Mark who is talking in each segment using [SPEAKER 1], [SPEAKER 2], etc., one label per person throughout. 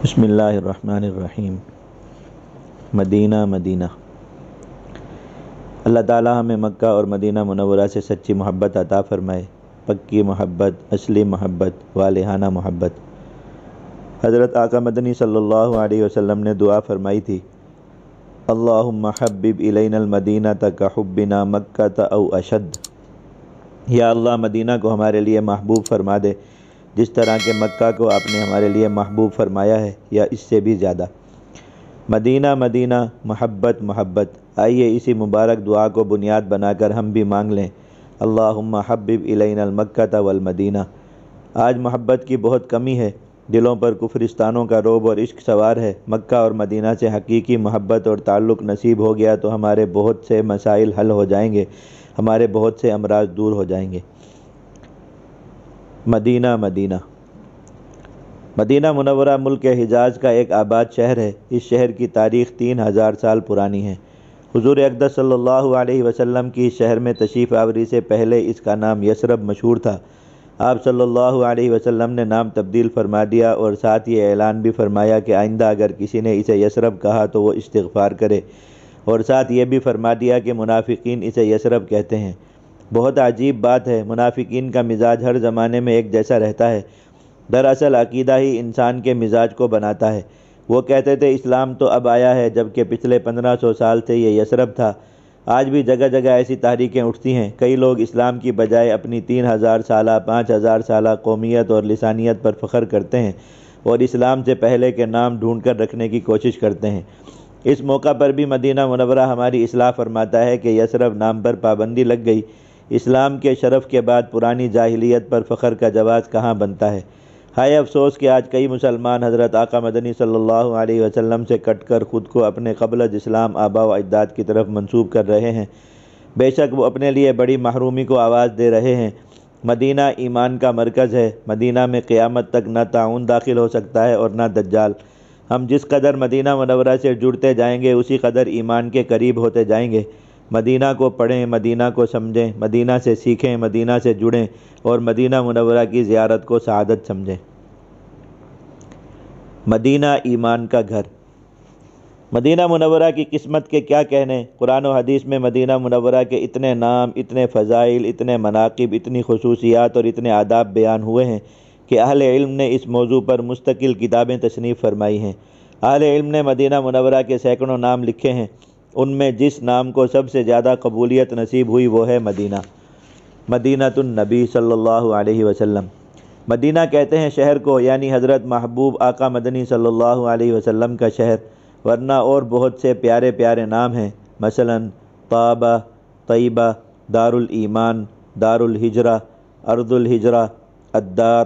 [SPEAKER 1] بسم اللہ الرحمن الرحیم۔ مدینہ مدینہ۔ اللہ تعالی ہمیں مکہ اور مدینہ منورہ سے سچی محبت عطا فرمائے، پکی محبت، اصلی محبت، والہانہ محبت۔ حضرت آقا مدنی صلی اللہ علیہ وسلم نے دعا فرمائی تھی، اللہم حبب الینا المدینہ کحبنا مکہ او اشد۔ یا اللہ مدینہ کو ہمارے لیے محبوب فرما دے جس طرح کہ مکہ کو آپ نے ہمارے لیے محبوب فرمایا ہے یا اس سے بھی زیادہ۔ مدینہ مدینہ، محبت محبت۔ آئیے اسی مبارک دعا کو بنیاد بنا کر ہم بھی مانگ لیں، اللہم حبب الینا المکہ والمدینہ۔ آج محبت کی بہت کمی ہے، دلوں پر کفرستانوں کا رعب اور عشق سوار ہے۔ مکہ اور مدینہ سے حقیقی محبت اور تعلق نصیب ہو گیا تو ہمارے بہت سے مسائل حل ہو جائیں گے، ہمارے بہت سے امراض دور ہو جائیں گے۔ مدینہ مدینہ۔ مدینہ منورہ ملک حجاز کا ایک آباد شہر ہے۔ اس شہر کی تاریخ 3000 سال پرانی ہے۔ حضور اقدس صلی اللہ علیہ وسلم کی اس شہر میں تشریف آوری سے پہلے اس کا نام یثرب مشہور تھا۔ آپ صلی اللہ علیہ وسلم نے نام تبدیل فرما دیا اور ساتھ یہ اعلان بھی فرمایا کہ آئندہ اگر کسی نے اسے یثرب کہا تو وہ استغفار کرے، اور ساتھ یہ بھی فرما دیا کہ منافقین اسے یثرب کہتے ہیں۔ بہت عجیب بات ہے، منافقین کا مزاج ہر زمانے میں ایک جیسا رہتا ہے۔ دراصل عقیدہ ہی انسان کے مزاج کو بناتا ہے۔ وہ کہتے تھے اسلام تو اب آیا ہے، جبکہ پچھلے 1500 سال سے یہ یثرب تھا۔ آج بھی جگہ جگہ ایسی تحریکیں اٹھتی ہیں۔ کئی لوگ اسلام کی بجائے اپنی 3000 سالہ 5000 سالہ قومیت اور لسانیت پر فخر کرتے ہیں اور اسلام سے پہلے کے نام ڈھونڈ کر رکھنے کی کوشش کرتے ہیں۔ اس موقع پر بھی مدینہ منورہ ہماری اصلاح فرماتا ہے کہ یثرب نام پر پابندی لگ گئی۔ اسلام کے شرف کے بعد پرانی جاہلیت پر فخر کا جواز کہاں بنتا ہے؟ ہائے افسوس کہ آج کئی مسلمان حضرت آقا مدنی صلی اللہ علیہ وسلم سے کٹ کر خود کو اپنے قبل از اسلام آبا و اجداد کی طرف منسوب کر رہے ہیں۔ بے شک وہ اپنے لیے بڑی محرومی کو آواز دے رہے ہیں۔ مدینہ ایمان کا مرکز ہے۔ مدینہ میں قیامت تک نہ طاعون داخل ہو سکتا ہے اور نہ دجال۔ ہم جس قدر مدینہ منورہ سے جڑتے جائیں گے اسی قدر ایمان کے قریب ہوتے جائیں گے۔ مدینہ کو پڑھیں، مدینہ کو سمجھیں، مدینہ سے سیکھیں، مدینہ سے جڑیں اور مدینہ منورہ کی زیارت کو سعادت سمجھیں۔ مدینہ ایمان کا گھر۔ مدینہ منورہ کی قسمت کے کیا کہنے؟ قرآن و حدیث میں مدینہ منورہ کے اتنے نام، اتنے فضائل، اتنے مناقب، اتنی خصوصیات اور اتنے آداب بیان ہوئے ہیں کہ اہل علم نے اس موضوع پر مستقل کتابیں تصنیف فرمائی ہیں۔ اہل علم نے مدینہ منورہ کے سینکڑوں نام لکھے ہیں۔ ان میں جس نام کو سب سے زیادہ قبولیت نصیب ہوئی وہ ہے مدینہ، مدینۃ النبی صلی اللہ علیہ وسلم۔ مدینہ کہتے ہیں شہر کو، یعنی حضرت محبوب آقا مدنی صلی اللہ علیہ وسلم کا شہر، ورنہ اور بہت سے پیارے پیارے نام ہیں، مثلا طابہ، طیبہ، دار الایمان، دار الہجرہ، ارض الہجرہ، الدار،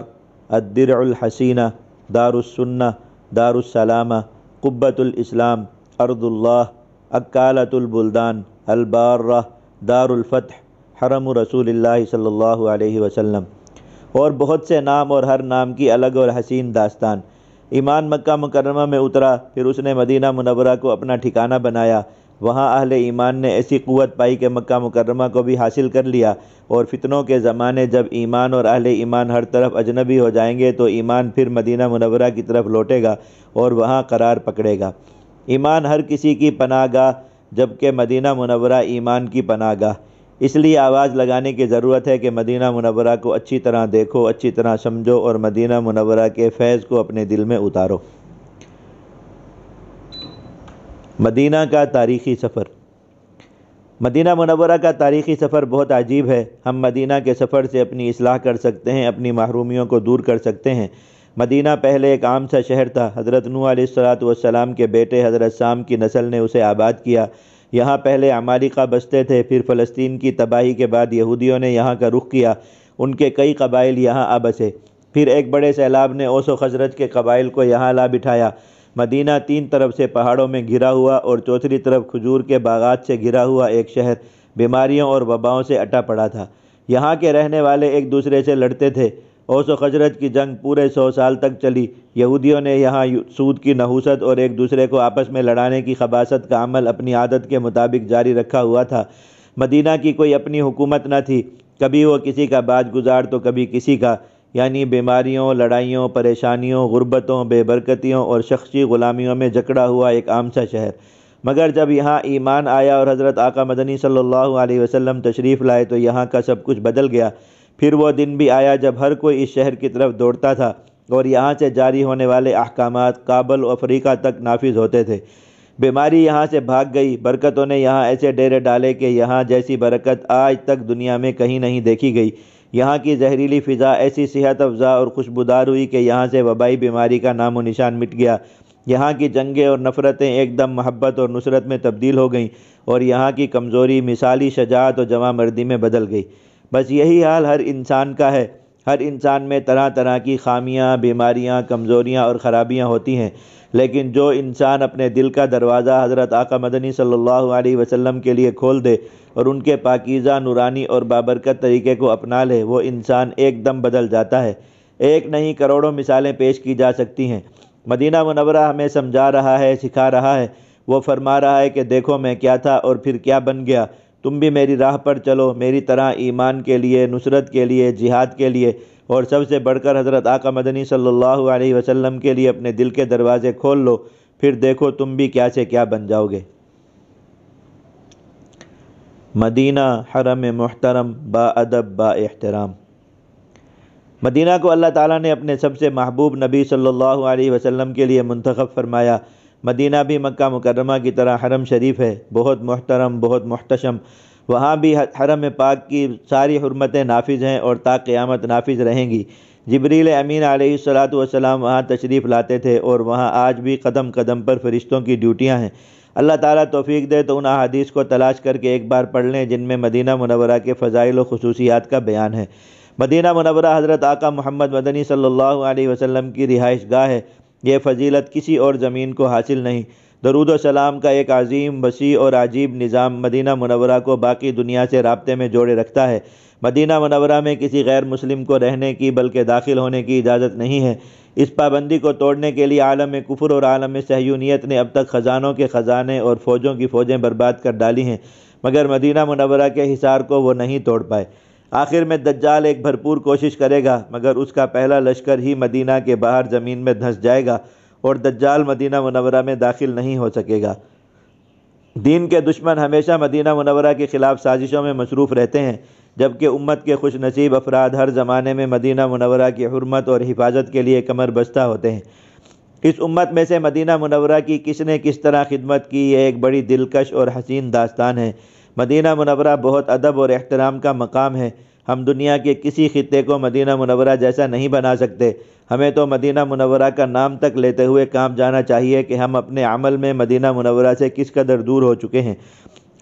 [SPEAKER 1] الدرع الحسینہ، دار السنہ، دار السلامہ، قبۃ الاسلام، ارض اللہ، اکالۃ البلدان، البارہ، دار الفتح، حرم رسول اللہ صلی اللہ علیہ وسلم، اور بہت سے نام اور ہر نام کی الگ اور حسین داستان۔ ایمان مکہ مکرمہ میں اترا، پھر اس نے مدینہ منورہ کو اپنا ٹھکانہ بنایا۔ وہاں اہل ایمان نے ایسی قوت پائی کہ مکہ مکرمہ کو بھی حاصل کر لیا، اور فتنوں کے زمانے جب ایمان اور اہل ایمان ہر طرف اجنبی ہو جائیں گے تو ایمان پھر مدینہ منورہ کی طرف لوٹے گا اور وہاں قرار پکڑے گا۔ ایمان ہر کسی کی پناہ گاہ، جبکہ مدینہ منورہ ایمان کی پناہ گاہ۔ اس لیے آواز لگانے کی ضرورت ہے کہ مدینہ منورہ کو اچھی طرح دیکھو، اچھی طرح سمجھو اور مدینہ منورہ کے فیض کو اپنے دل میں اتارو۔ مدینہ کا تاریخی سفر۔ مدینہ منورہ کا تاریخی سفر بہت عجیب ہے۔ ہم مدینہ کے سفر سے اپنی اصلاح کر سکتے ہیں، اپنی محرومیوں کو دور کر سکتے ہیں۔ مدینہ پہلے ایک عام سا شہر تھا۔ حضرت نوح علیہ السلام کے بیٹے حضرت سام کی نسل نے اسے آباد کیا۔ یہاں پہلے عمالقہ بستے تھے، پھر فلسطین کی تباہی کے بعد یہودیوں نے یہاں کا رخ کیا، ان کے کئی قبائل یہاں آ بسے۔ پھر ایک بڑے سیلاب نے اوس و خزرج کے قبائل کو یہاں لا بٹھایا۔ مدینہ 3 طرف سے پہاڑوں میں گھرا ہوا اور چوتھی طرف کھجور کے باغات سے گھرا ہوا ایک شہر، بیماریوں اور وباؤں سے اٹا پڑا تھا۔ یہاں کے رہنے والے ایک دوسرے سے لڑتے تھے۔ اوس و خزرج کی جنگ پورے 100 سال تک چلی۔ یہودیوں نے یہاں سود کی نحوست اور ایک دوسرے کو آپس میں لڑانے کی خباثت کا عمل اپنی عادت کے مطابق جاری رکھا ہوا تھا۔ مدینہ کی کوئی اپنی حکومت نہ تھی، کبھی وہ کسی کا باج گزار تو کبھی کسی کا۔ یعنی بیماریوں، لڑائیوں، پریشانیوں، غربتوں، بے برکتیوں اور شخصی غلامیوں میں جکڑا ہوا ایک عام سا شہر۔ مگر جب یہاں ایمان آیا اور حضرت آقا مدنی صلی اللہ علیہ وسلم تشریف لائے تو یہاں کا سب کچھ بدل گیا۔ پھر وہ دن بھی آیا جب ہر کوئی اس شہر کی طرف دوڑتا تھا اور یہاں سے جاری ہونے والے احکامات کابل و افریقہ تک نافذ ہوتے تھے۔ بیماری یہاں سے بھاگ گئی، برکتوں نے یہاں ایسے ڈیرے ڈالے کہ یہاں جیسی برکت آج تک دنیا میں کہیں نہیں دیکھی گئی۔ یہاں کی زہریلی فضا ایسی صحت افزا اور خوشبودار ہوئی کہ یہاں سے وبائی بیماری کا نام و نشان مٹ گیا۔ یہاں کی جنگیں اور نفرتیں ایک دم محبت اور نصرت میں تبدیل ہو گئیں اور یہاں کی کمزوری مثالی شجاعت اور جواں مردی میں بدل گئی۔ بس یہی حال ہر انسان کا ہے۔ ہر انسان میں طرح طرح کی خامیاں، بیماریاں، کمزوریاں اور خرابیاں ہوتی ہیں، لیکن جو انسان اپنے دل کا دروازہ حضرت آقا مدنی صلی اللہ علیہ وسلم کے لیے کھول دے اور ان کے پاکیزہ، نورانی اور بابرکت طریقے کو اپنا لے، وہ انسان ایک دم بدل جاتا ہے۔ ایک نہیں کروڑوں مثالیں پیش کی جا سکتی ہیں۔ مدینہ منورہ ہمیں سمجھا رہا ہے، سکھا رہا ہے۔ وہ فرما رہا ہے کہ دیکھو میں کیا تھا اور پھر کیا بن گیا، تم بھی میری راہ پر چلو، میری طرح ایمان کے لیے، نصرت کے لیے، جہاد کے لیے، اور سب سے بڑھ کر حضرت آقا مدنی صلی اللہ علیہ وسلم کے لیے اپنے دل کے دروازے کھول لو، پھر دیکھو تم بھی کیا سے کیا بن جاؤ گے۔ مدینہ حرم محترم، با ادب، با احترام۔ مدینہ کو اللہ تعالیٰ نے اپنے سب سے محبوب نبی صلی اللہ علیہ وسلم کے لیے منتخب فرمایا۔ مدینہ بھی مکہ مکرمہ کی طرح حرم شریف ہے، بہت محترم، بہت محتشم۔ وہاں بھی حرم پاک کی ساری حرمتیں نافذ ہیں اور تا قیامت نافذ رہیں گی۔ جبریل امین علیہ السلام وہاں تشریف لاتے تھے اور وہاں آج بھی قدم قدم پر فرشتوں کی ڈیوٹیاں ہیں۔ اللہ تعالیٰ توفیق دے تو ان احادیث کو تلاش کر کے ایک بار پڑھ لیں جن میں مدینہ منورہ کے فضائل و خصوصیات کا بیان ہے۔ مدینہ منورہ حضرت آقا محمد مدنی صلی اللہ علیہ وسلم کی رہائش گاہ ہے۔ یہ فضیلت کسی اور زمین کو حاصل نہیں۔ درود و سلام کا ایک عظیم، وسیع اور عجیب نظام مدینہ منورہ کو باقی دنیا سے رابطے میں جوڑے رکھتا ہے۔ مدینہ منورہ میں کسی غیر مسلم کو رہنے کی بلکہ داخل ہونے کی اجازت نہیں ہے۔ اس پابندی کو توڑنے کے لیے عالم کفر اور عالم صہیونیت نے اب تک خزانوں کے خزانے اور فوجوں کی فوجیں برباد کر ڈالی ہیں، مگر مدینہ منورہ کے حصار کو وہ نہیں توڑ پائے۔ آخر میں دجال ایک بھرپور کوشش کرے گا، مگر اس کا پہلا لشکر ہی مدینہ کے باہر زمین میں دھنس جائے گا اور دجال مدینہ منورہ میں داخل نہیں ہو سکے گا۔ دین کے دشمن ہمیشہ مدینہ منورہ کے خلاف سازشوں میں مصروف رہتے ہیں، جبکہ امت کے خوش نصیب افراد ہر زمانے میں مدینہ منورہ کی حرمت اور حفاظت کے لیے کمر بستہ ہوتے ہیں۔ اس امت میں سے مدینہ منورہ کی کس نے کس طرح خدمت کی، یہ ایک بڑی دلکش اور حسین داستان ہے۔ مدینہ منورہ بہت ادب اور احترام کا مقام ہے۔ ہم دنیا کے کسی خطے کو مدینہ منورہ جیسا نہیں بنا سکتے۔ ہمیں تو مدینہ منورہ کا نام تک لیتے ہوئے کانپ جانا چاہیے کہ ہم اپنے عمل میں مدینہ منورہ سے کس قدر دور ہو چکے ہیں۔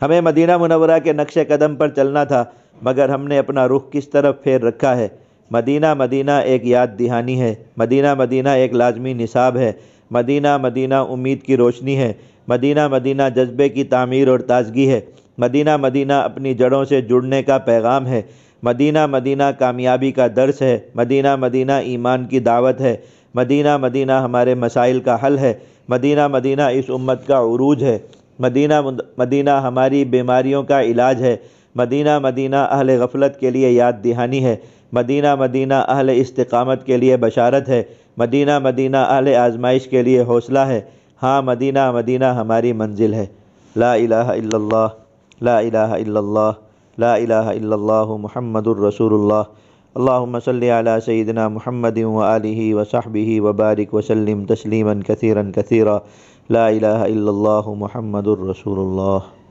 [SPEAKER 1] ہمیں مدینہ منورہ کے نقش قدم پر چلنا تھا، مگر ہم نے اپنا رخ کس طرف پھیر رکھا ہے۔ مدینہ مدینہ ایک یاد دہانی ہے، مدینہ مدینہ ایک لازمی نصاب ہے، مدینہ مدینہ امید کی روشنی ہے، مدینہ مدینہ جذبے کی تعمیر اور تازگی ہے، مدینہ مدینہ اپنی جڑوں سے جڑنے کا پیغام ہے، مدینہ مدینہ کامیابی کا درس ہے، مدینہ مدینہ ایمان کی دعوت ہے، مدینہ مدینہ ہمارے مسائل کا حل ہے، مدینہ مدینہ اس امت کا عروج ہے، مدینہ مدینہ ہماری بیماریوں کا علاج ہے، مدینہ مدینہ اہل غفلت کے لیے یاد دہانی ہے، مدینہ مدینہ اہل استقامت کے لیے بشارت ہے، مدینہ مدینہ اہل آزمائش کے لیے حوصلہ ہے، ہاں مدینہ مدینہ ہماری منزل ہے۔ لا الہ الا اللہ، لا الہ الا اللہ، لا الہ الا اللہ محمد الرسول اللہ۔ اللہم صلی علی سیدنا محمد وآلہ وصحبہ وبارک وسلم تسلیما کثیرا کثیرا۔ لا الہ الا اللہ محمد الرسول اللہ۔